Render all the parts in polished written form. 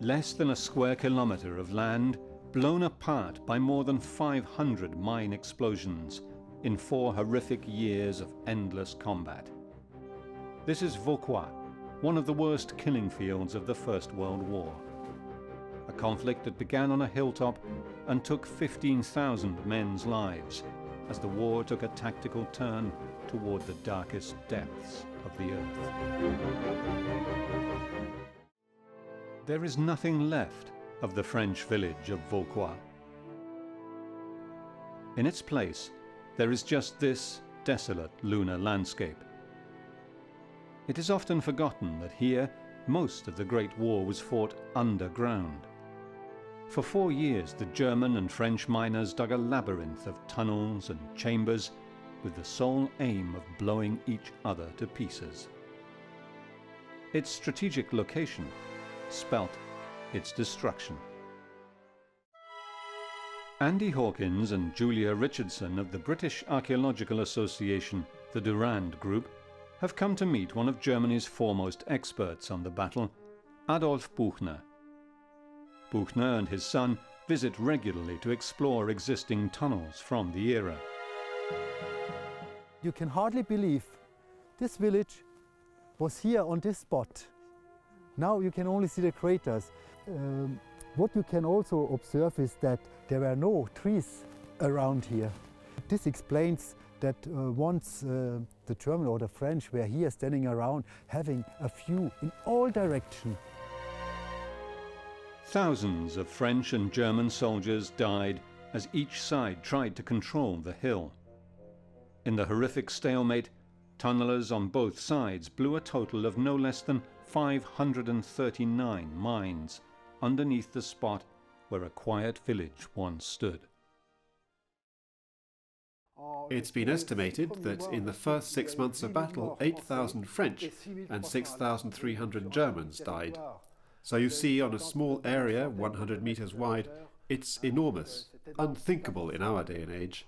less than a square kilometre of land blown apart by more than 500 mine explosions in 4 horrific years of endless combat. This is Vauquois, one of the worst killing fields of the First World War. A conflict that began on a hilltop and took 15,000 men's lives as the war took a tactical turn toward the darkest depths of the earth. There is nothing left of the French village of Vauquois. In its place, there is just this desolate lunar landscape. It is often forgotten that here, most of the Great War was fought underground. For 4 years, the German and French miners dug a labyrinth of tunnels and chambers with the sole aim of blowing each other to pieces. Its strategic location spelt its destruction. Andy Hawkins and Julia Richardson of the British Archaeological Association, the Durand Group, have come to meet one of Germany's foremost experts on the battle, Adolf Buchner. Buchner and his son visit regularly to explore existing tunnels from the era. You can hardly believe this village was here on this spot. Now you can only see the craters. What you can also observe is that there were no trees around here. This explains that once the German or the French were here standing around having a view in all directions. Thousands of French and German soldiers died as each side tried to control the hill. In the horrific stalemate, tunnelers on both sides blew a total of no less than 539 mines underneath the spot where a quiet village once stood. It's been estimated that in the first 6 months of battle, 8,000 French and 6,300 Germans died. So you see, on a small area, 100 meters wide, it's enormous, unthinkable in our day and age.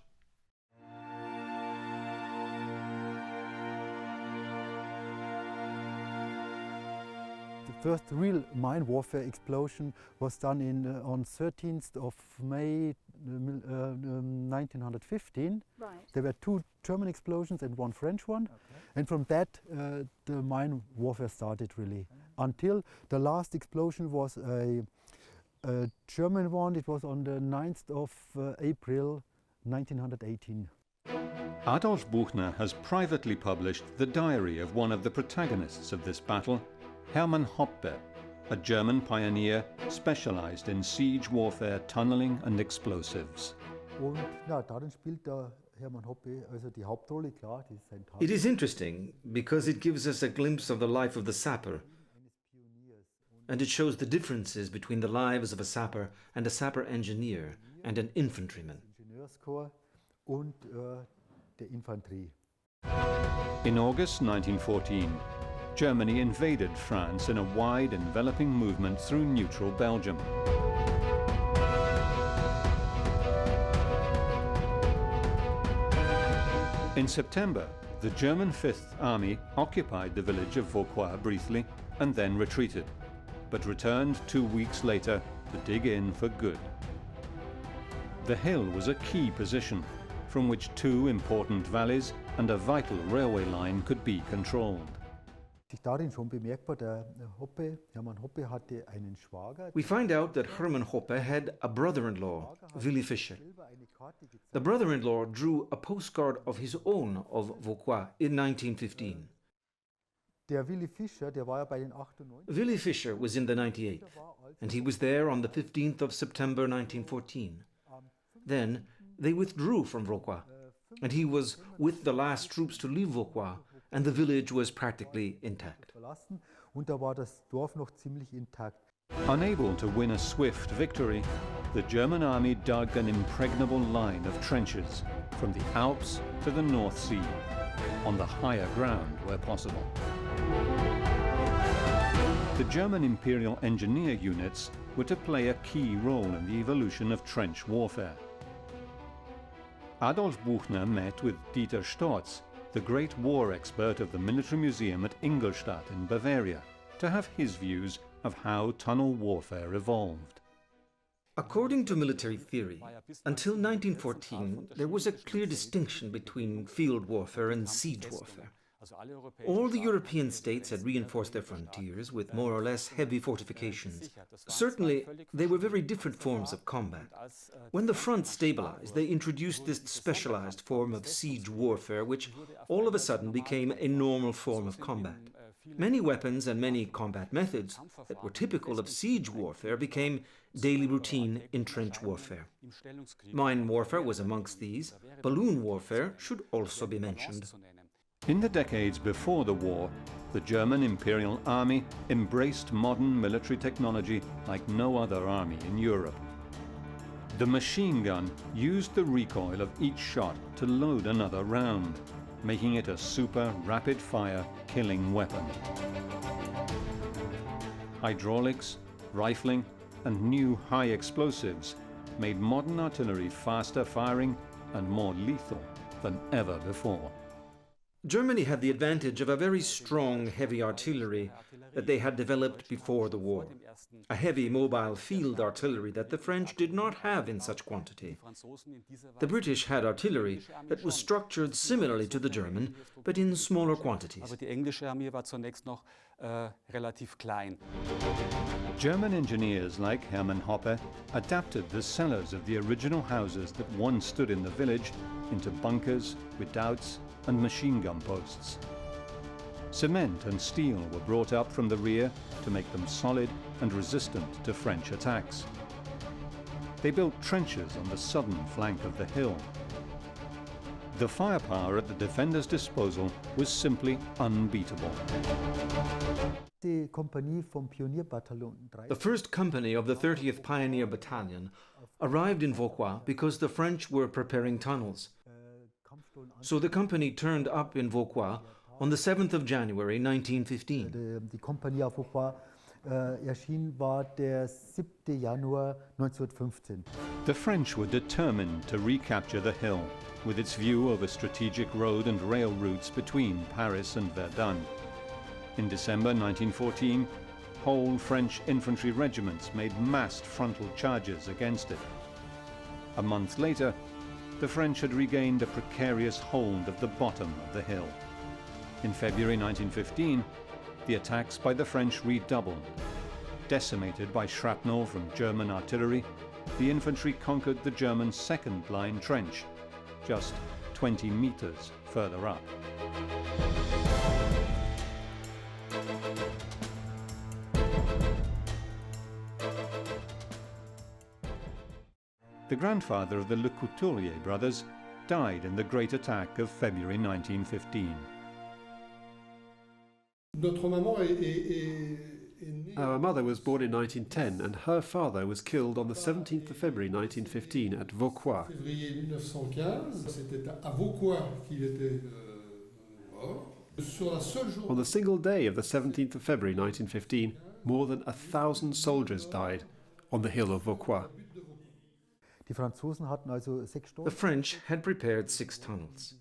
The first real mine warfare explosion was done on 13th of May 1915. Right. There were 2 German explosions and 1 French one. Okay. And from that the mine warfare started really. Until the last explosion was a German one. It was on the 9th of April 1918. Adolf Buchner has privately published the diary of one of the protagonists of this battle, Herman Hoppe, a German pioneer specialized in siege warfare, tunneling and explosives. Und ja, darin spielt der Herman Hoppe also die Hauptrolle, klar, das ist sein Tag. It is interesting because it gives us a glimpse of the life of the sapper, and it shows the differences between the lives of a sapper and a sapper engineer and an infantryman. Ingenieurskorps und der Infanterie. In August 1914, Germany invaded France in a wide, enveloping movement through neutral Belgium. In September, the German Fifth Army occupied the village of Vauquois briefly and then retreated, but returned 2 weeks later to dig in for good. The hill was a key position from which 2 important valleys and a vital railway line could be controlled. We find out that Herman Hoppe had a brother-in-law, Willy Fischer. The brother-in-law drew a postcard of his own of Vauquois in 1915. Willy Fischer was in the 98th, and he was there on the 15th of September 1914. Then they withdrew from Vauquois, and he was with the last troops to leave Vauquois, and the village was practically intact. Unable to win a swift victory, the German army dug an impregnable line of trenches from the Alps to the North Sea, on the higher ground where possible. The German Imperial Engineer units were to play a key role in the evolution of trench warfare. Adolf Buchner met with Dieter Storz, the great war expert of the Military Museum at Ingolstadt in Bavaria, to have his views of how tunnel warfare evolved. According to military theory, until 1914 there was a clear distinction between field warfare and siege warfare. All the European states had reinforced their frontiers with more or less heavy fortifications. Certainly, they were very different forms of combat. When the front stabilized, they introduced this specialized form of siege warfare, which all of a sudden became a normal form of combat. Many weapons and many combat methods that were typical of siege warfare became daily routine in trench warfare. Mine warfare was amongst these. Balloon warfare should also be mentioned. In the decades before the war, the German Imperial Army embraced modern military technology like no other army in Europe. The machine gun used the recoil of each shot to load another round, making it a super rapid-fire killing weapon. Hydraulics, rifling, and new high explosives made modern artillery faster firing and more lethal than ever before. Germany had the advantage of a very strong heavy artillery that they had developed before the war. A heavy mobile field artillery that the French did not have in such quantity. The British had artillery that was structured similarly to the German, but in smaller quantities. German engineers like Herman Hoppe adapted the cellars of the original houses that once stood in the village into bunkers, redoubts, and machine gun posts. Cement and steel were brought up from the rear to make them solid and resistant to French attacks. They built trenches on the southern flank of the hill. The firepower at the defenders' disposal was simply unbeatable. The first company of the 30th Pioneer Battalion arrived in Vauquois because the French were preparing tunnels. So the company turned up in Vauquois on the 7th of January 1915. Die Kompanie auf Vauquois erschien war der 7. Januar 1915. The French were determined to recapture the hill, with its view over strategic road and rail routes between Paris and Verdun. In December 1914, whole French infantry regiments made massed frontal charges against it. A month later, the French had regained a precarious hold of the bottom of the hill. In February 1915, the attacks by the French redoubled. Decimated by shrapnel from German artillery, the infantry conquered the German second-line trench, just 20 meters further up. The grandfather of the Le Couturier brothers died in the Great Attack of February 1915. Our mother was born in 1910 and her father was killed on the 17th of February 1915 at Vauquois. On the single day of the 17th of February 1915, more than 1,000 soldiers died on the hill of Vauquois. The French had prepared 6 tunnels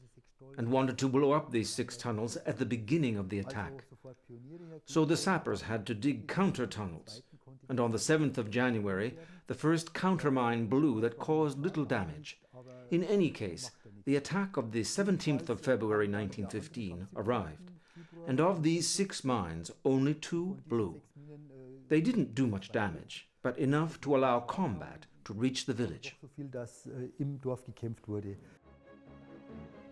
and wanted to blow up these 6 tunnels at the beginning of the attack. So the sappers had to dig counter-tunnels, and on the 7th of January, the first countermine blew that caused little damage. In any case, the attack of the 17th of February 1915 arrived, and of these 6 mines, only 2 blew. They didn't do much damage, but enough to allow combat to reach the village.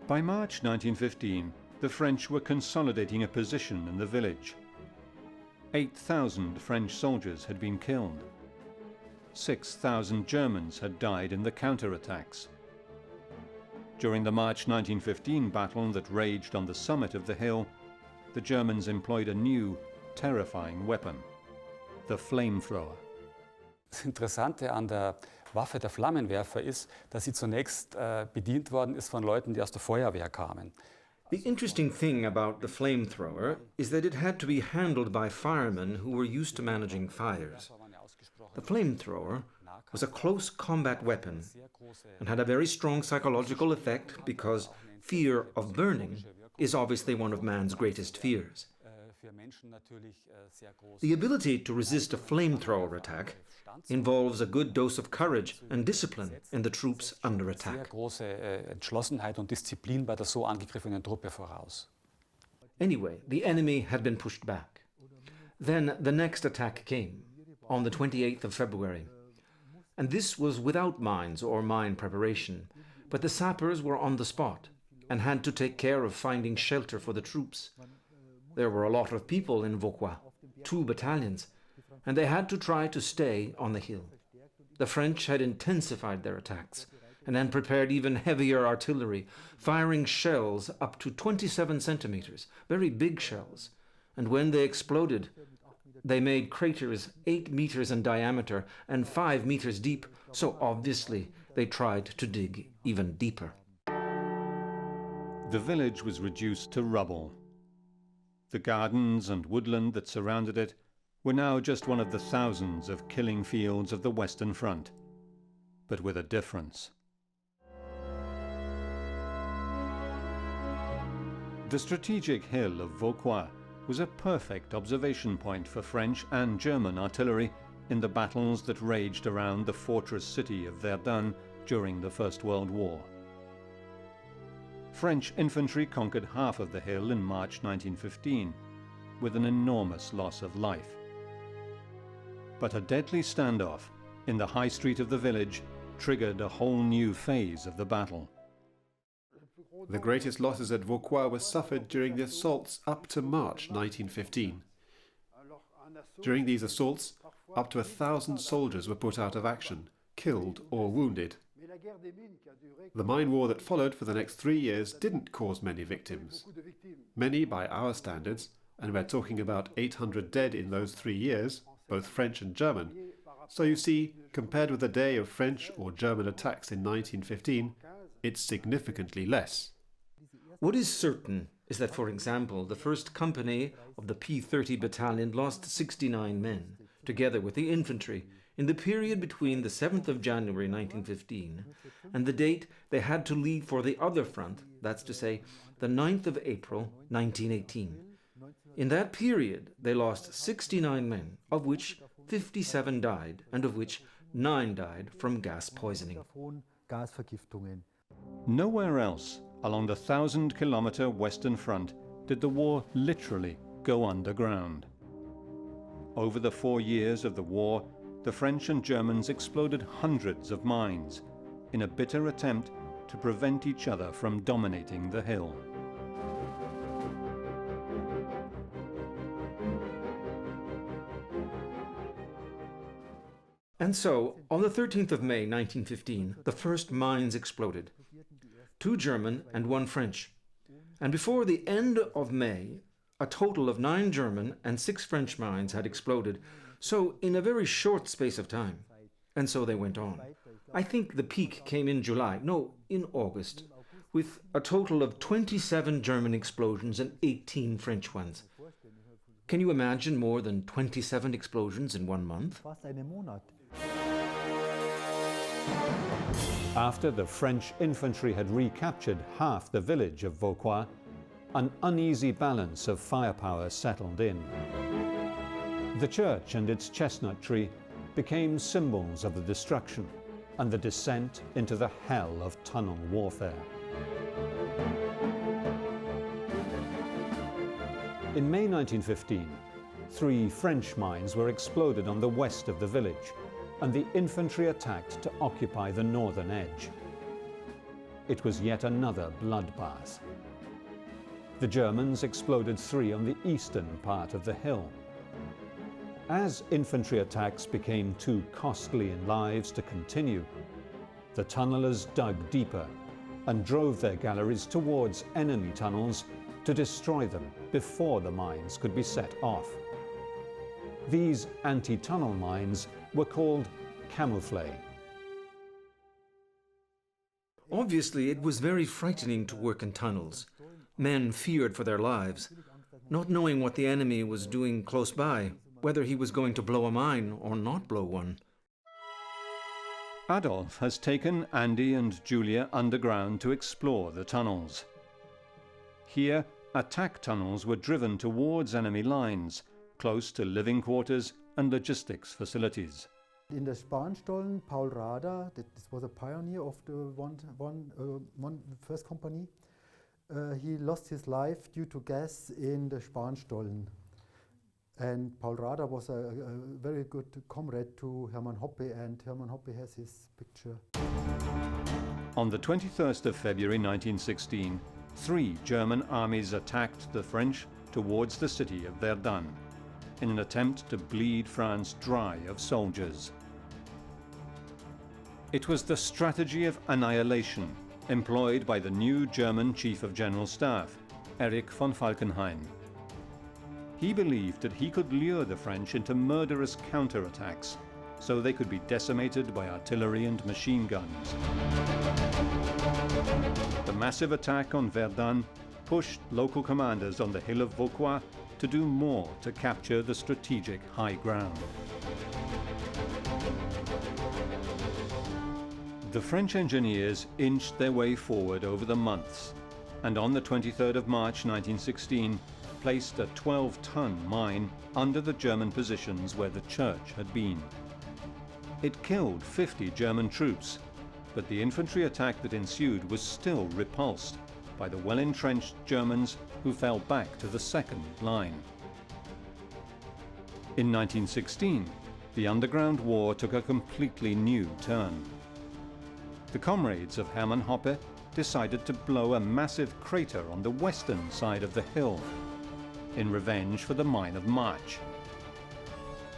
By March 1915, the French were consolidating a position in the village. 8,000 French soldiers had been killed. 6,000 Germans had died in the counterattacks. During the March 1915 battle that raged on the summit of the hill, the Germans employed a new, terrifying weapon, the Flamethrowers. Das Interessante an der Waffe der Flammenwerfer ist, dass sie zunächst bedient worden ist von Leuten, die aus der Feuerwehr kamen. The interesting thing about the flamethrower is that it had to be handled by firemen who were used to managing fires. The flamethrower was a close combat weapon and had a very strong psychological effect because fear of burning is obviously one of man's greatest fears. The ability to resist a flamethrower attack involves a good dose of courage and discipline in the troops under attack. Anyway, the enemy had been pushed back. Then the next attack came, on the 28th of February. And this was without mines or mine preparation, but the sappers were on the spot and had to take care of finding shelter for the troops. There were a lot of people in Vauquois, 2 battalions, and they had to try to stay on the hill. The French had intensified their attacks and had prepared even heavier artillery, firing shells up to 27 centimeters, very big shells. And when they exploded, they made craters 8 meters in diameter and 5 meters deep, so obviously they tried to dig even deeper. The village was reduced to rubble. The gardens and woodland that surrounded it were now just one of the thousands of killing fields of the Western Front, but with a difference. The strategic hill of Vauquois was a perfect observation point for French and German artillery in the battles that raged around the fortress city of Verdun during the First World War. French infantry conquered half of the hill in March 1915, with an enormous loss of life. But a deadly standoff in the high street of the village triggered a whole new phase of the battle. The greatest losses at Vauquois were suffered during the assaults up to March 1915. During these assaults, up to 1,000 soldiers were put out of action, killed or wounded. The mine war that followed for the next 3 years didn't cause many victims. Many by our standards, and we're talking about 800 dead in those 3 years, both French and German. So you see, compared with the day of French or German attacks in 1915, it's significantly less. What is certain is that, for example, the 1st Company of the P-30 Battalion lost 69 men, together with the infantry, in the period between the 7th of January 1915 and the date they had to leave for the other front, that's to say, the 9th of April 1918. In that period, they lost 69 men, of which 57 died, and of which 9 died from gas poisoning. Nowhere else along the 1,000-kilometer Western Front did the war literally go underground. Over the 4 years of the war, the French and Germans exploded hundreds of mines in a bitter attempt to prevent each other from dominating the hill. And so, on the 13th of May 1915, the first mines exploded. 2 German and 1 French. And before the end of May, a total of 9 German and 6 French mines had exploded, so in a very short space of time. And so they went on. I think the peak came in August, with a total of 27 German explosions and 18 French ones. Can you imagine more than 27 explosions in 1 month? After the French infantry had recaptured half the village of Vauquois, an uneasy balance of firepower settled in. The church and its chestnut tree became symbols of the destruction and the descent into the hell of tunnel warfare. In May 1915, 3 French mines were exploded on the west of the village, and the infantry attacked to occupy the northern edge. It was yet another bloodbath. The Germans exploded 3 on the eastern part of the hill. As infantry attacks became too costly in lives to continue, the tunnelers dug deeper and drove their galleries towards enemy tunnels to destroy them before the mines could be set off. These anti-tunnel mines were called camouflage. Obviously, it was very frightening to work in tunnels. Men feared for their lives, not knowing what the enemy was doing close by, whether he was going to blow a mine or not blow one. Adolf has taken Andy and Julia underground to explore the tunnels. Here, attack tunnels were driven towards enemy lines, close to living quarters and logistics facilities. In the Spanstollen, Paul Rader, this was a pioneer of the first company, he lost his life due to gas in the Spanstollen. And Paul Rader was a very good comrade to Herman Hoppe, and Herman Hoppe has his picture. On the 21st of February 1916, 3 German armies attacked the French towards the city of Verdun in an attempt to bleed France dry of soldiers. It was the strategy of annihilation employed by the new German Chief of General Staff, Erich von Falkenhayn. He believed that he could lure the French into murderous counterattacks so they could be decimated by artillery and machine guns. The massive attack on Verdun pushed local commanders on the hill of Vauquois to do more to capture the strategic high ground. The French engineers inched their way forward over the months, and on the 23rd of March 1916 placed a 12-ton mine under the German positions where the church had been. It killed 50 German troops, but the infantry attack that ensued was still repulsed by the well-entrenched Germans who fell back to the second line. In 1916, the underground war took a completely new turn. The comrades of Herman Hoppe decided to blow a massive crater on the western side of the hill, in revenge for the mine of March.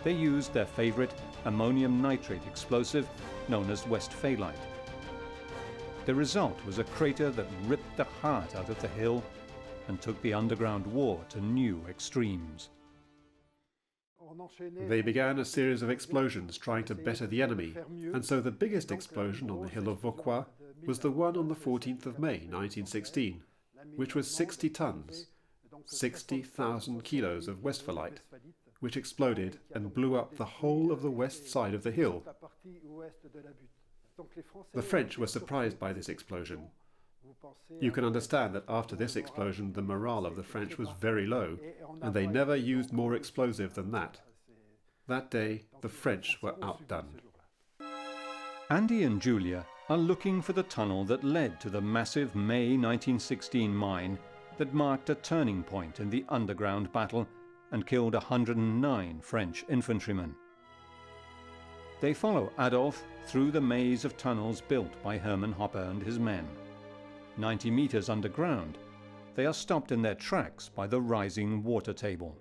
They used their favorite ammonium nitrate explosive known as Westphalite. The result was a crater that ripped the heart out of the hill and took the underground war to new extremes. They began a series of explosions trying to better the enemy, and so the biggest explosion on the hill of Vauquois was the one on the 14th of May 1916, which was 60 tons, 60,000 kilos of Westphalite, which exploded and blew up the whole of the west side of the hill. The French were surprised by this explosion. You can understand that after this explosion the morale of the French was very low, and they never used more explosive than that. That day the French were outdone. Andy and Julia are looking for the tunnel that led to the massive May 1916 mine that marked a turning point in the underground battle and killed 109 French infantrymen. They follow Adolf through the maze of tunnels built by Herman Hoppe and his men. 90 meters underground, they are stopped in their tracks by the rising water table.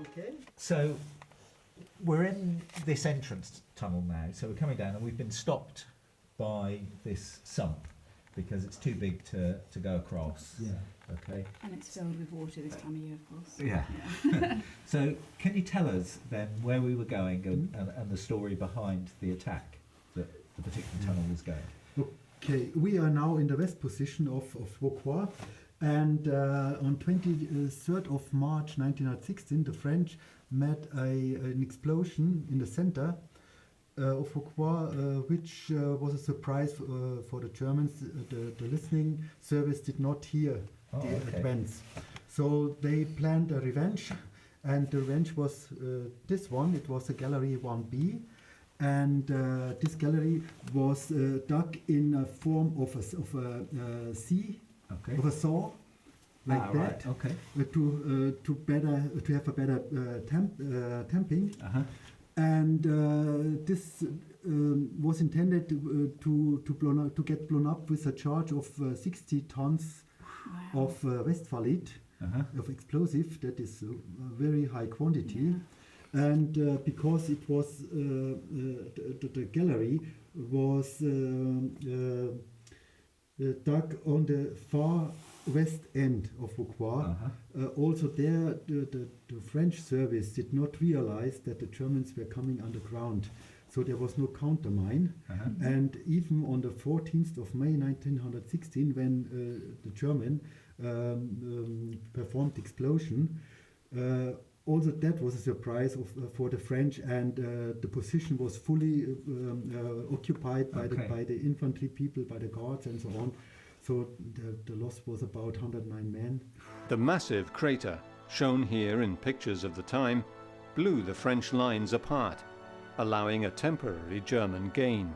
Okay. So we're in this entrance tunnel now, so we're coming down and we've been stopped by this sump because it's too big to go across. Yeah. Okay. And it's filled with water this time of year, of course. Yeah. So can you tell us then where we were going and the story behind the attack that the particular tunnel was going? Okay, we are now in the west position of Vauquois, and on 23rd of March 1916 the French met an explosion in the center of Vauquois, which was a surprise for the Germans. The listening service did not hear the advance. So they planned a revenge, and the revenge was this one. It was a gallery 1B, and this gallery was dug in a form of a C, of a saw, like that, right. to have a better tamping. And this was intended to get blown up with a charge of 60 tons of Westphalite, of explosive. That is a very high quantity. And because it was the gallery was dug on the far west end of Vauquois. Also there the French service did not realize that the Germans were coming underground, so there was no countermine. And even on the 14th of May 1916, when the German performed the explosion, also that was a surprise for the French, and the position was fully occupied by the infantry people, by the guards and so on. So the loss was about 109 men. The massive crater, shown here in pictures of the time, blew the French lines apart, allowing a temporary German gain.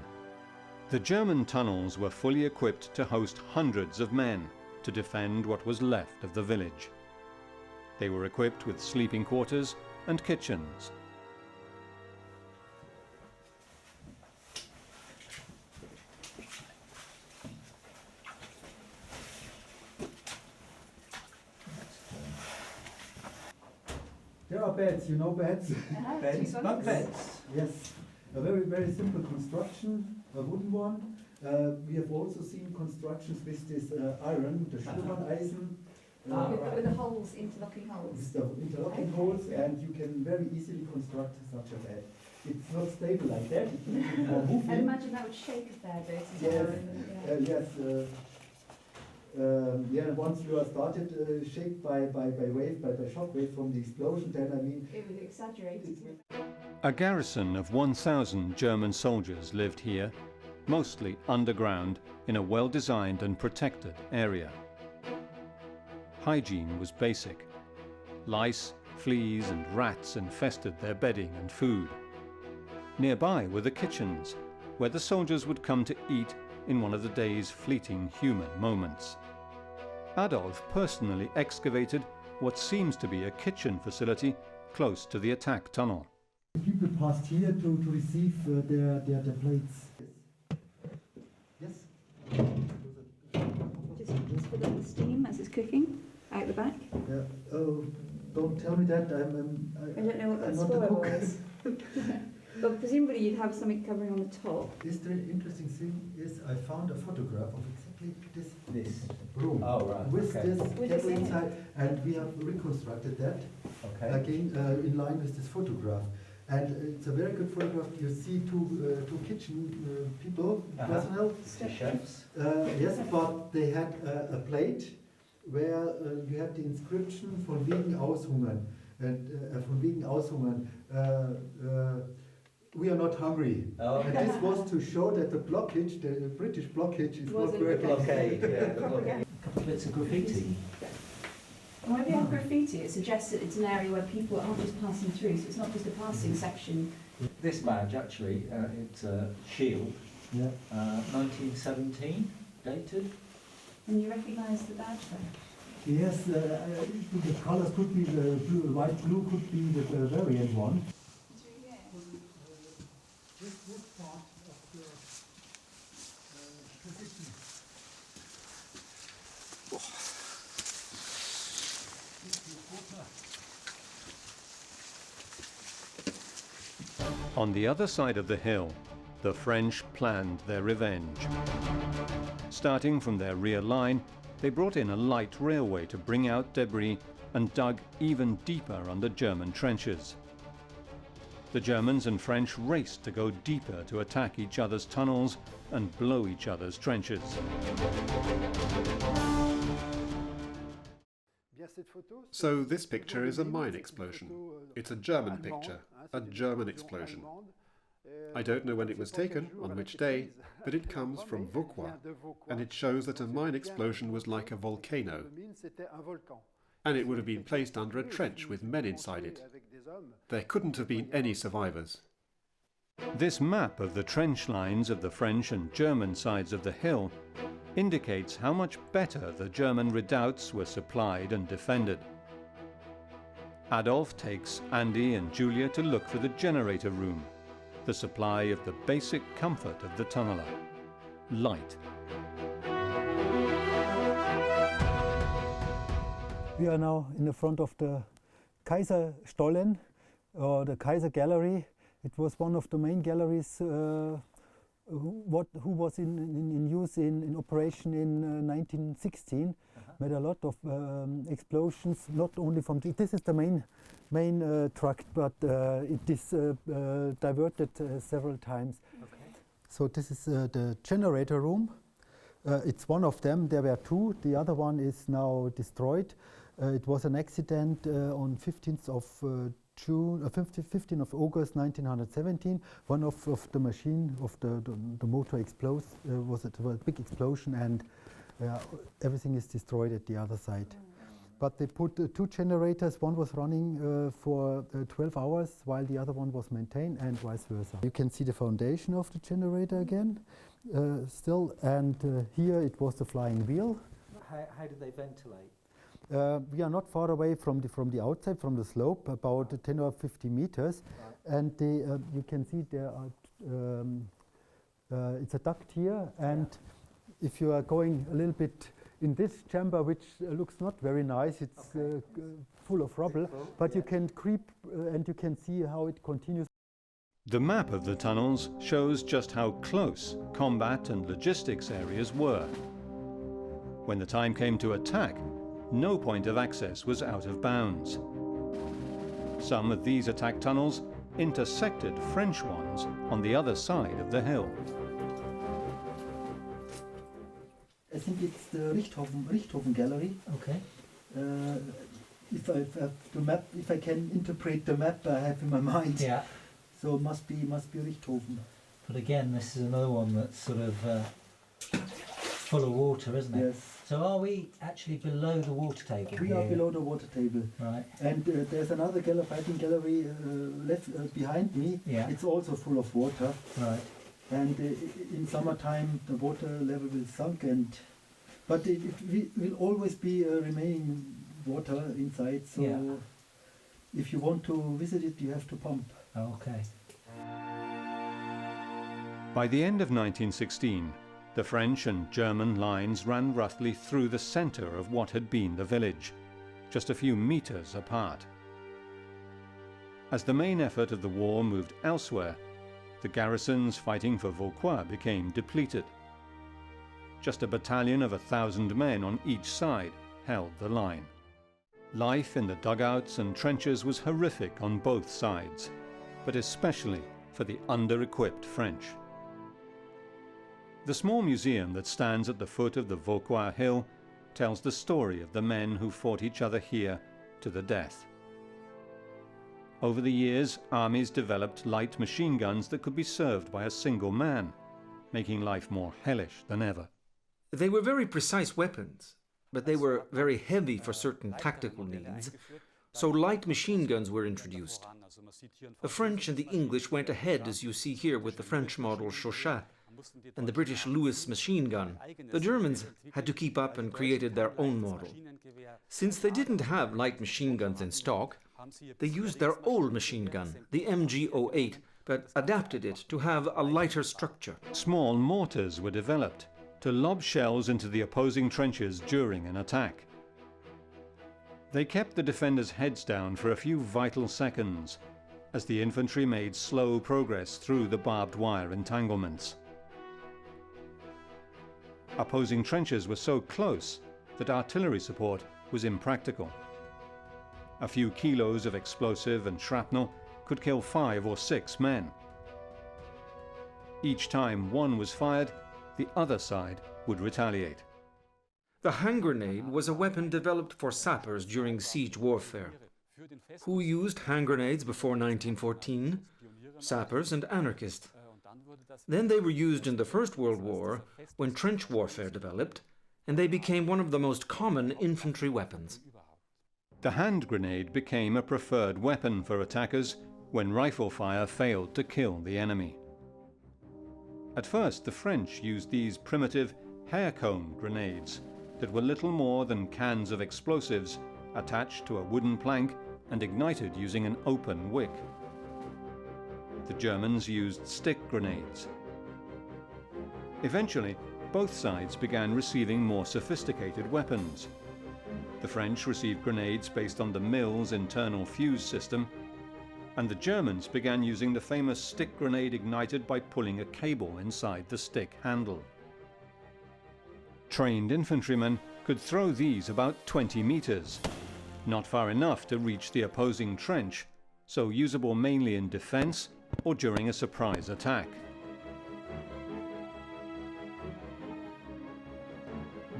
The German tunnels were fully equipped to host hundreds of men to defend what was left of the village. They were equipped with sleeping quarters and kitchens. There are beds, you know beds? Beds, bunk beds. Yes, a very, very simple construction, a wooden one. We have also seen constructions with this iron, the Schumann-Eisen. With the holes, interlocking holes. With the interlocking holes, and you can very easily construct such a bed. It's not stable like that, it's more moving. I imagine that would shake a fair bit as Yes, well. yes. Once you are started shaped by wave, by shock wave from the explosion, then I mean... It was exaggerated. A garrison of 1,000 German soldiers lived here, mostly underground in a well-designed and protected area. Hygiene was basic. Lice, fleas and rats infested their bedding and food. Nearby were the kitchens, where the soldiers would come to eat in one of the day's fleeting human moments. Adolf personally excavated what seems to be a kitchen facility close to the attack tunnel. People passed here to receive their plates. Yes? Just for the steam as it's cooking out the back. Oh, don't tell me that. I don't know what that I'm not spoiler a cook. was. But presumably you'd have something covering on the top. Is the interesting thing is I found a photograph of exactly this room. Oh, right. With Okay. this With table this inside, and we have reconstructed that Okay. again in line with this photograph. And it's a very good photograph. You see two kitchen people, personnel. The chefs. Yes, but they had a plate where you had the inscription von wegen Aushungern. And von wegen Aushungern. We are not hungry. Oh, And this was to show that the blockage, the British blockage, is not Wasn't working. Blockade, yeah. The blockade. A couple of bits of graffiti. And when we have graffiti, it suggests that it's an area where people aren't just passing through, so it's not just a passing section. This badge, actually, it's a shield, Yeah. 1917, dated. And you recognise the badge there? Yes, the colors could be the blue, white blue could be the variant one. This part of the position. On the other side of the hill, the French planned their revenge. Starting from their rear line, they brought in a light railway to bring out debris and dug even deeper under German trenches. The Germans and French raced to go deeper to attack each other's tunnels and blow each other's trenches. So this picture is a mine explosion. It's a German picture, a German explosion. I don't know when it was taken, on which day, but it comes from Vauquois, and it shows that a mine explosion was like a volcano, and it would have been placed under a trench with men inside it. There couldn't have been any survivors. This map of the trench lines of the French and German sides of the hill indicates how much better the German redoubts were supplied and defended. Adolf takes Andy and Julia to look for the generator room, the supply of the basic comfort of the tunneler: light. We are now in the front of the Kaiserstollen, or the Kaiser Gallery. It was one of the main galleries who was in use in operation in 1916. Made a lot of explosions, not only from this is the main tract, but it is diverted several times. Okay. So this is the generator room. It's one of them. There were two. The other one is now destroyed. It was an accident on 15th of June, 15th of August 1917. One of the machine of the motor explodes. Was a big explosion, and everything is destroyed at the other side. But they put two generators. One was running for 12 hours, while the other one was maintained, and vice versa. You can see the foundation of the generator again, still, and here it was the flying wheel. How did they ventilate? We are not far away from the outside, from the slope, about 10 or 50 meters, Right. and you can see there are it's a duct here, and if you are going a little bit in this chamber, which looks not very nice, it's full of rubble, but you can creep and you can see how it continues. The map of the tunnels shows just how close combat and logistics areas were. When the time came to attack, no point of access was out of bounds. Some of these attack tunnels intersected French ones on the other side of the hill. I think it's the Richthofen gallery. Okay. If I can interpret the map I have in my mind, Yeah. so it must be Richthofen. But again, this is another one that's sort of full of water, isn't it? Yes. So are we actually below the water table? We here? are below the water table. Right. And there's another fighting gallery left behind me. Yeah. It's also full of water. Right. And in summertime the water level will sunk, but it will always be remaining water inside. So Yeah. if you want to visit it, you have to pump. Oh, okay. By the end of 1916, the French and German lines ran roughly through the center of what had been the village, just a few meters apart. As the main effort of the war moved elsewhere, the garrisons fighting for Vauquois became depleted. Just a battalion of 1,000 men on each side held the line. Life in the dugouts and trenches was horrific on both sides, but especially for the under-equipped French. The small museum that stands at the foot of the Vauquois hill tells the story of the men who fought each other here to the death. Over the years, armies developed light machine guns that could be served by a single man, making life more hellish than ever. They were very precise weapons, but they were very heavy for certain tactical needs, so light machine guns were introduced. The French and the English went ahead, as you see here, with the French model Chauchat and the British Lewis machine gun. The Germans had to keep up and created their own model. Since they didn't have light machine guns in stock, they used their old machine gun, the MG08, but adapted it to have a lighter structure. Small mortars were developed to lob shells into the opposing trenches during an attack. They kept the defenders' heads down for a few vital seconds as the infantry made slow progress through the barbed wire entanglements. Opposing trenches were so close that artillery support was impractical. A few kilos of explosive and shrapnel could kill 5 or 6 men. Each time one was fired, the other side would retaliate. The hand grenade was a weapon developed for sappers during siege warfare. Who used hand grenades before 1914? Sappers and anarchists. Then they were used in the First World War, when trench warfare developed, and they became one of the most common infantry weapons. The hand grenade became a preferred weapon for attackers when rifle fire failed to kill the enemy. At first, the French used these primitive hair-cone grenades that were little more than cans of explosives attached to a wooden plank and ignited using an open wick. The Germans used stick grenades. Eventually, both sides began receiving more sophisticated weapons. The French received grenades based on the Mills internal fuse system, and the Germans began using the famous stick grenade ignited by pulling a cable inside the stick handle. Trained infantrymen could throw these about 20 meters, not far enough to reach the opposing trench, so usable mainly in defense or during a surprise attack.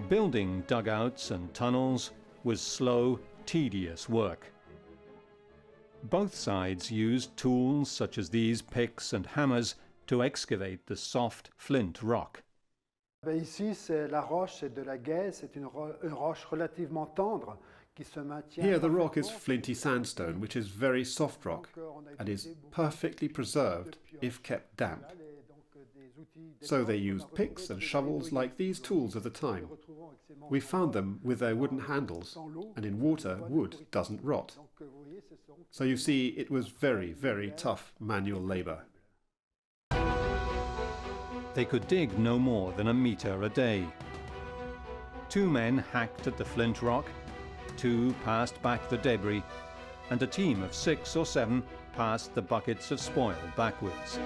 Building dugouts and tunnels was slow, tedious work. Both sides used tools such as these picks and hammers to excavate the soft flint rock. Ici, c'est la roche, c'est de la gaze, c'est une roche relativement tendre qui se maintient. Here the rock is flinty sandstone, which is very soft rock and is perfectly preserved if kept damp. So they used picks and shovels like these tools of the time. We found them with their wooden handles, and in water wood doesn't rot. So you see, it was very, very tough manual labour. They could dig no more than a metre a day. 2 men hacked at the flint rock, 2 passed back the debris, and a team of 6 or 7 passed the buckets of spoil backwards.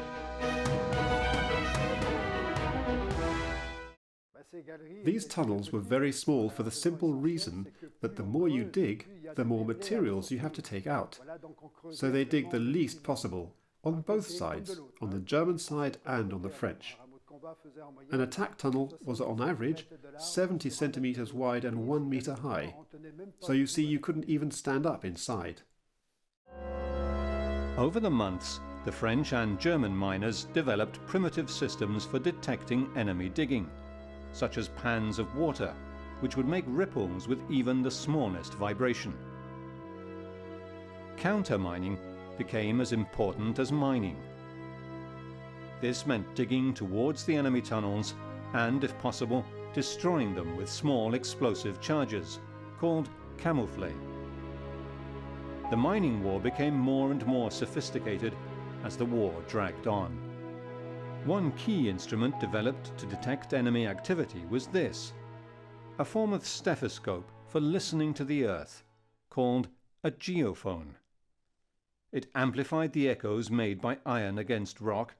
These tunnels were very small for the simple reason that the more you dig, the more materials you have to take out. So they dig the least possible, on both sides, on the German side and on the French. An attack tunnel was on average 70 centimetres wide and 1 metre high, so you see you couldn't even stand up inside. Over the months, the French and German miners developed primitive systems for detecting enemy digging, such as pans of water, which would make ripples with even the smallest vibration. Counter-mining became as important as mining. This meant digging towards the enemy tunnels and, if possible, destroying them with small explosive charges, called camouflage. The mining war became more and more sophisticated as the war dragged on. One key instrument developed to detect enemy activity was this, a form of stethoscope for listening to the earth, called a geophone. It amplified the echoes made by iron against rock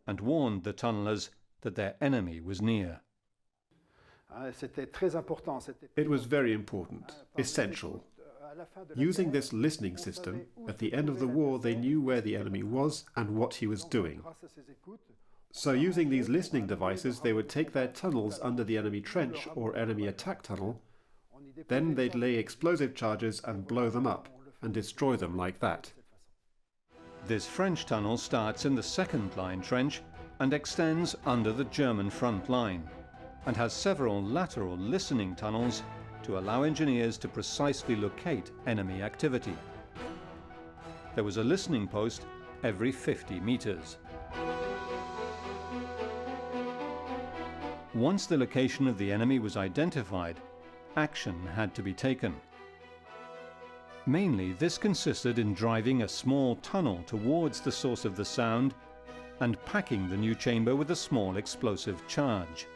and warned the tunnellers that their enemy was near. It was very important, essential. Using this listening system, at the end of the war they knew where the enemy was and what he was doing. So using these listening devices, they would take their tunnels under the enemy trench or enemy attack tunnel. Then they'd lay explosive charges and blow them up and destroy them like that. This French tunnel starts in the second line trench and extends under the German front line, and has several lateral listening tunnels to allow engineers to precisely locate enemy activity. There was a listening post every 50 meters. Once the location of the enemy was identified, action had to be taken. Mainly, this consisted in driving a small tunnel towards the source of the sound and packing the new chamber with a small explosive charge.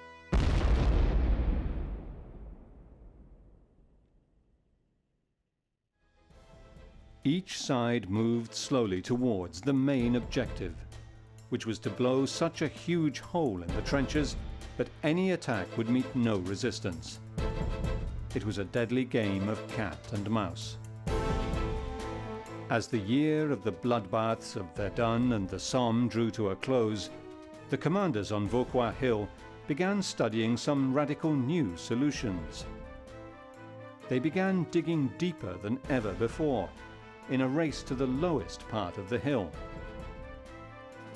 Each side moved slowly towards the main objective, which was to blow such a huge hole in the trenches that any attack would meet no resistance. It was a deadly game of cat and mouse. As the year of the bloodbaths of Verdun and the Somme drew to a close, the commanders on Vauquois Hill began studying some radical new solutions. They began digging deeper than ever before, in a race to the lowest part of the hill.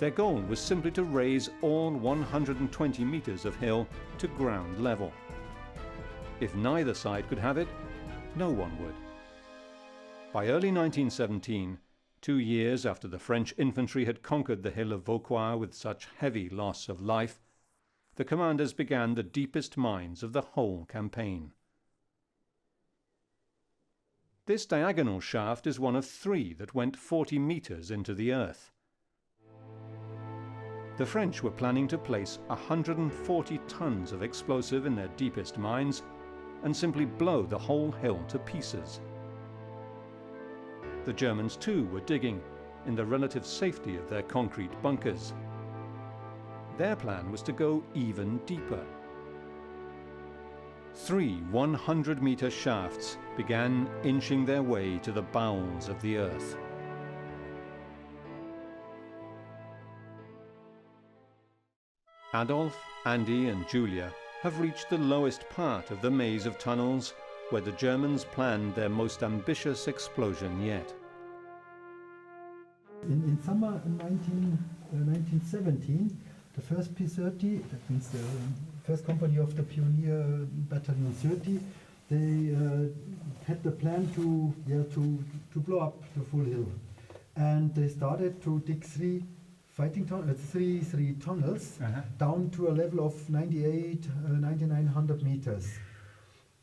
Their goal was simply to raise all 120 meters of hill to ground level. If neither side could have it, no one would. By early 1917, 2 years after the French infantry had conquered the hill of Vauquois with such heavy loss of life, the commanders began the deepest mines of the whole campaign. This diagonal shaft is one of 3 that went 40 meters into the earth. The French were planning to place 140 tons of explosive in their deepest mines and simply blow the whole hill to pieces. The Germans too were digging in the relative safety of their concrete bunkers. Their plan was to go even deeper. 3 100-meter shafts began inching their way to the bowels of the earth. Adolf, Andy and Julia have reached the lowest part of the maze of tunnels where the Germans planned their most ambitious explosion yet. In summer 1917, the first P-30, that means the first company of the Pioneer Battalion 30, they had the plan to blow up the full hill. And they started to dig three tunnels down to a level of 9,900 meters.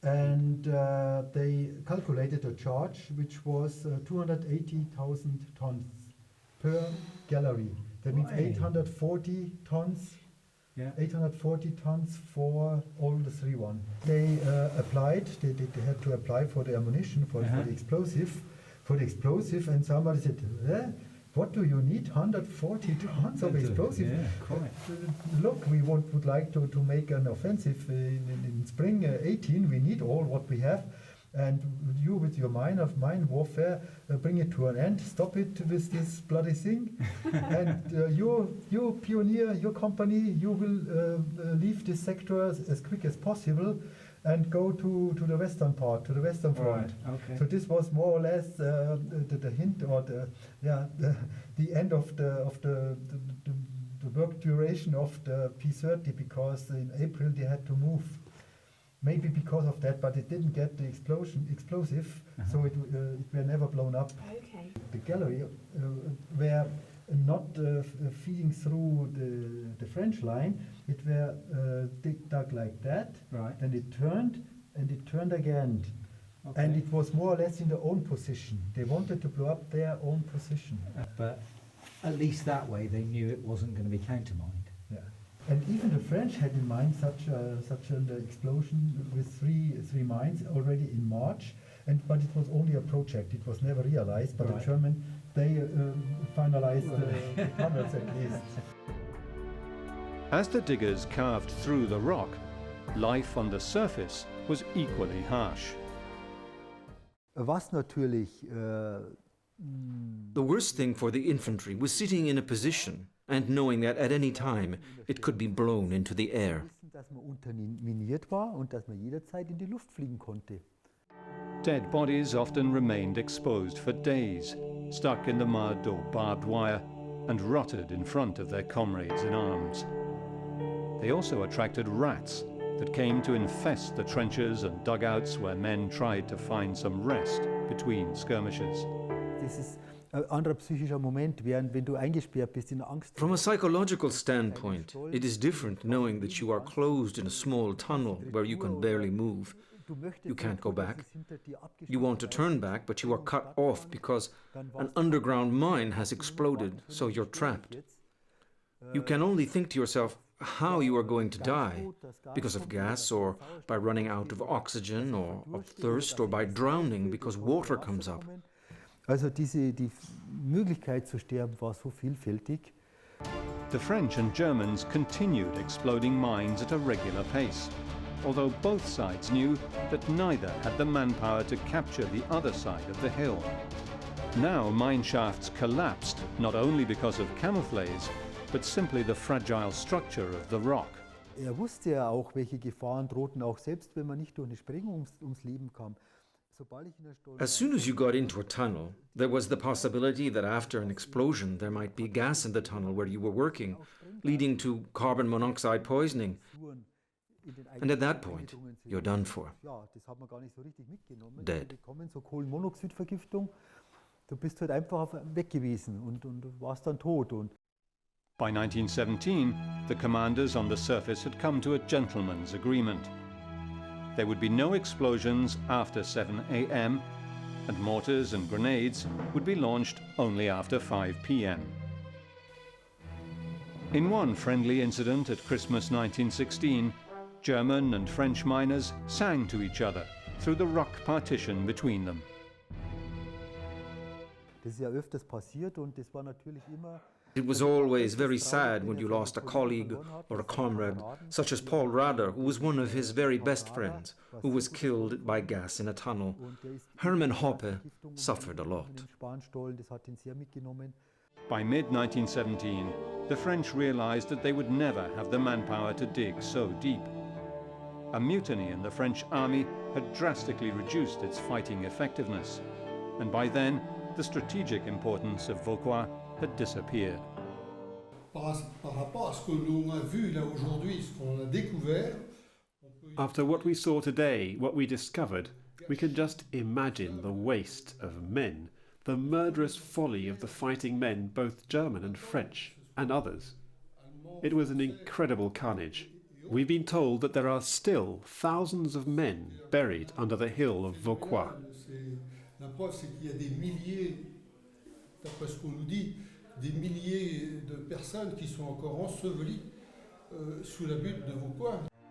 And they calculated a charge which was 280,000 tons per gallery. That means 840 tons. 840 tons for all the three one. They applied. They had to apply for the ammunition for the explosive. And somebody said, "What do you need? 140 tons of explosive? Look, we would like to make an offensive in spring 18. We need all what we have." And you, with your mine warfare, bring it to an end, stop it with this bloody thing. And you Pioneer, your company, you will leave this sector as quick as possible and go to the western part, to the western front. Right, okay. So this was more or less the hint, or the end of the work duration of the P-30, because in April they had to move. Maybe because of that, but it didn't get the explosive, so it were never blown up. Okay. The gallery were not feeding through the French line. It were dug like that, Right. and it turned again. Okay. And it was more or less in their own position. They wanted to blow up their own position. But at least that way they knew it wasn't going to be countermined. Yeah. And even the French had in mind such an explosion with three mines already in March, but it was only a project. It was never realized. But Right. the German, they finalized the tunnels at least. As the diggers carved through the rock, life on the surface was equally harsh. Was natürlich The worst thing for the infantry was sitting in a position and knowing that at any time it could be blown into the air. dass man unterminiert war und dass man jederzeit in die Luft fliegen konnte. Dead bodies often remained exposed for days, stuck in the mud or barbed wire, and rotted in front of their comrades in arms. They also attracted rats that came to infest the trenches and dugouts where men tried to find some rest between skirmishes. Das ist ein anderer psychischer Moment, während wenn du eingesperrt bist in Angst. From a psychological standpoint, it is different knowing that you are closed in a small tunnel where you can barely move. You can't go back. You want to turn back, but you are cut off because an underground mine has exploded, so you're trapped. You can only think to yourself how you are going to die, because of gas, or by running out of oxygen, or of thirst, or by drowning because water comes up. Also die Möglichkeit zu sterben war so vielfältig. The French and Germans continued exploding mines at a regular pace, although both sides knew that neither had the manpower to capture the other side of the hill. Now mine shafts collapsed not only because of camouflage, but simply the fragile structure of the rock. Wusste ja auch, welche Gefahren drohten, auch selbst wenn man nicht durch eine Sprengung ums Leben kam. As soon as you got into a tunnel, there was the possibility that after an explosion there might be gas in the tunnel where you were working, leading to carbon monoxide poisoning. And at that point, you're done for. Dead. So Kohlenmonoxidvergiftung, du bist halt einfach weg gewesen und warst dann tot. By 1917, the commanders on the surface had come to a gentleman's agreement. There would be no explosions after 7 a.m., and mortars and grenades would be launched only after 5 p.m. In one friendly incident at Christmas 1916, German and French miners sang to each other through the rock partition between them. Das ist ja öfters passiert und das war natürlich immer. It was always very sad when you lost a colleague or a comrade, such as Paul Rader, who was one of his very best friends, who was killed by gas in a tunnel. Herman Hoppe suffered a lot. By mid-1917, the French realized that they would never have the manpower to dig so deep. A mutiny in the French army had drastically reduced its fighting effectiveness, and by then the strategic importance of Vauquois had disappeared. After what we saw today, what we discovered, we can just imagine the waste of men, the murderous folly of the fighting men, both German and French, and others. It was an incredible carnage. We've been told that there are still thousands of men buried under the hill of Vauquois.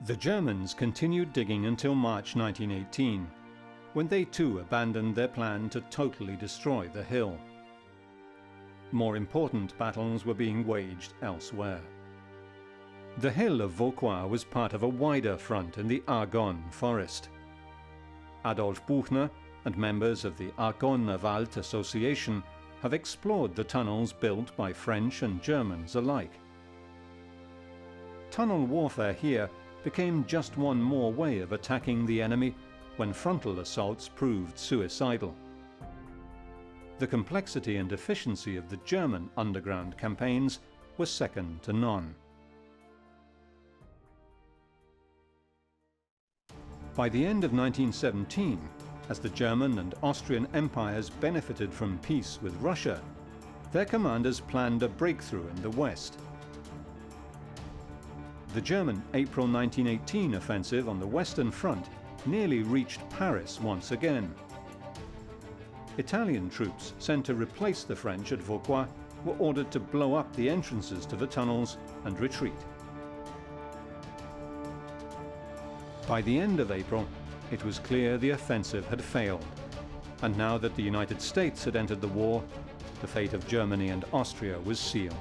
The Germans continued digging until March 1918, when they too abandoned their plan to totally destroy the hill. More important battles were being waged elsewhere. The hill of Vauquois was part of a wider front in the Argonne forest. Adolf Buchner and members of the Argonne Wald Association have explored the tunnels built by French and Germans alike. Tunnel warfare here became just one more way of attacking the enemy when frontal assaults proved suicidal. The complexity and efficiency of the German underground campaigns was second to none. By the end of 1917, as the German and Austrian empires benefited from peace with Russia, their commanders planned a breakthrough in the west. The German April 1918 offensive on the Western Front nearly reached Paris once again. Italian troops sent to replace the French at Vauquois were ordered to blow up the entrances to the tunnels and retreat. By the end of April, it was clear the offensive had failed, and now that the United States had entered the war, the fate of Germany and Austria was sealed.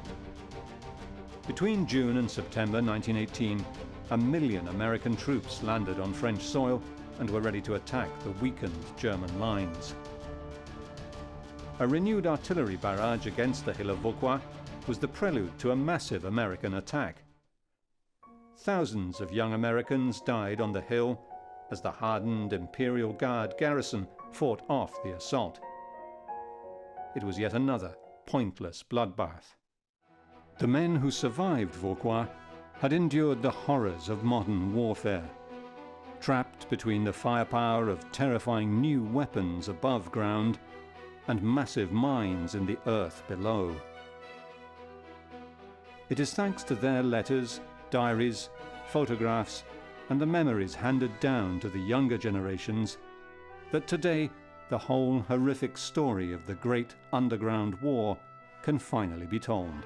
Between June and September 1918, 1 million American troops landed on French soil and were ready to attack the weakened German lines. A renewed artillery barrage against the hill of Vauquois was the prelude to a massive American attack. Thousands of young Americans died on the hill as the hardened Imperial Guard garrison fought off the assault. It was yet another pointless bloodbath. The men who survived Vauquois had endured the horrors of modern warfare, trapped between the firepower of terrifying new weapons above ground and massive mines in the earth below. It is thanks to their letters, diaries, photographs, and the memories handed down to the younger generations that today the whole horrific story of the Great Underground War can finally be told.